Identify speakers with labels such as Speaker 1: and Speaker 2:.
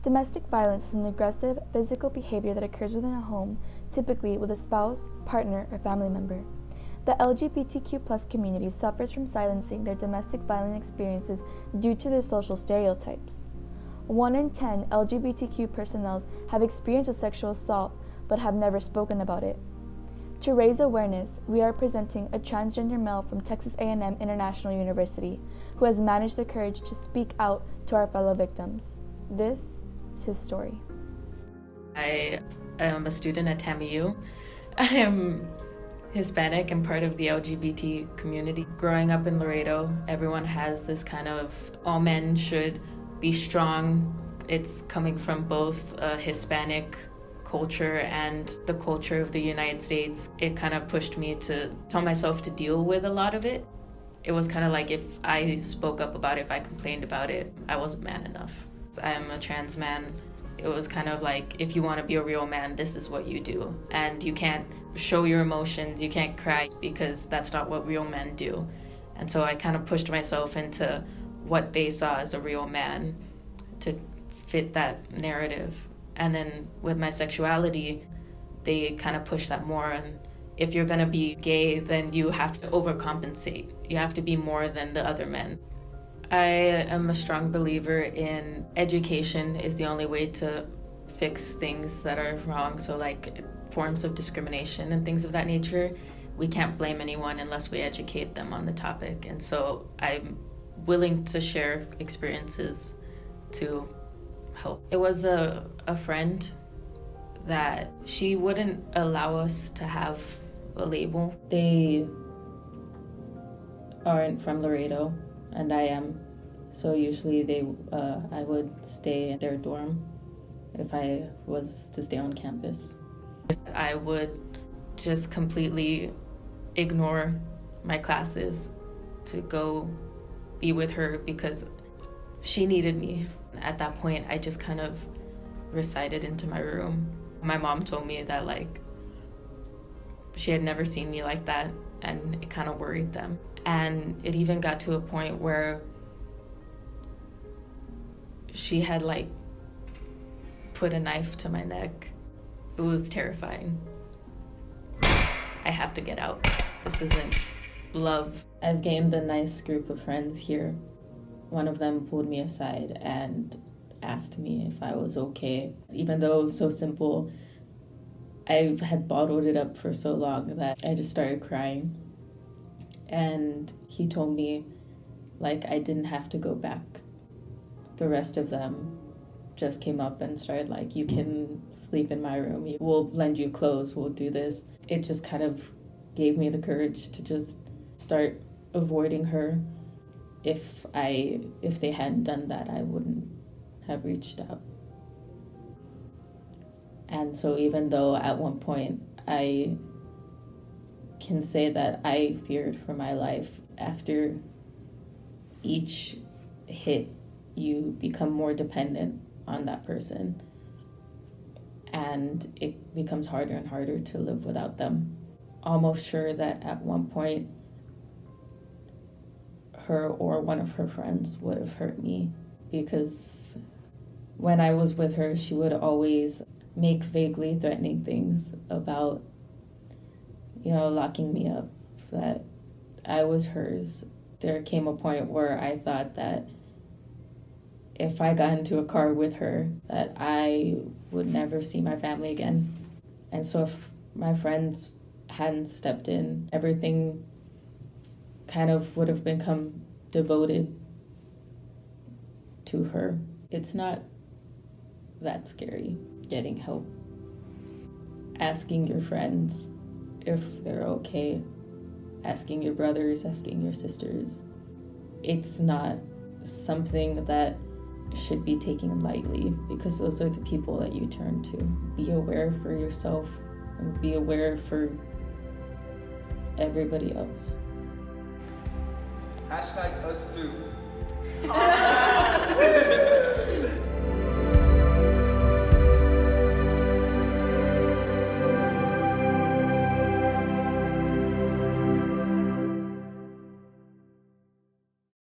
Speaker 1: Domestic violence is an aggressive, physical behavior that occurs within a home, typically with a spouse, partner, or family member. The LGBTQ+ community suffers from silencing their domestic violence experiences due to their social stereotypes. 1 in 10 LGBTQ personnel have experienced a sexual assault but have never spoken about it. To raise awareness, we are presenting a transgender male from Texas A&M International University who has managed the courage to speak out to our fellow victims. This is his story.
Speaker 2: I am a student at TAMU. I am Hispanic and part of the LGBT community. Growing up in Laredo, everyone has this kind of all men should be strong. It's coming from both a Hispanic culture and the culture of the United States. It kind of pushed me to tell myself to deal with a lot of it. It was kind of like if I spoke up about it, if I complained about it, I wasn't man enough. I am a trans man. It was kind of like, if you want to be a real man, this is what you do. And you can't show your emotions, you can't cry, because that's not what real men do. And so I kind of pushed myself into what they saw as a real man to fit that narrative. And then with my sexuality, they kind of push that more. And if you're going to be gay, then you have to overcompensate. You have to be more than the other men. I am a strong believer in education is the only way to fix things that are wrong. So like forms of discrimination and things of that nature, we can't blame anyone unless we educate them on the topic. And so I'm willing to share experiences to help. It was a friend that she wouldn't allow us to have a label. They aren't from Laredo, and I am. So usually I would stay in their dorm if I was to stay on campus. I would just completely ignore my classes to go be with her because she needed me. At that point, I just kind of recited into my room. My mom told me that like she had never seen me like that, and it kind of worried them. And it even got to a point where she had like put a knife to my neck. It was terrifying. I have to get out. This isn't love. I've gained a nice group of friends here. One of them pulled me aside and asked me if I was okay. Even though it was so simple, I had bottled it up for so long that I just started crying. And he told me like I didn't have to go back. The rest of them just came up and started like, you can sleep in my room, we'll lend you clothes, we'll do this. It just kind of gave me the courage to just start avoiding her. If they hadn't done that, I wouldn't have reached out. And so even though at one point I can say that I feared for my life, after each hit, you become more dependent on that person. And it becomes harder and harder to live without them. Almost sure that at one point, her or one of her friends would have hurt me, because when I was with her, she would always make vaguely threatening things about, locking me up, that I was hers. There came a point where I thought that if I got into a car with her, that I would never see my family again. And so if my friends hadn't stepped in, everything kind of would have become devoted to her. It's not that scary getting help. Asking your friends if they're okay, asking your brothers, asking your sisters. It's not something that should be taken lightly, because those are the people that you turn to. Be aware for yourself and be aware for everybody else.
Speaker 3: #us too.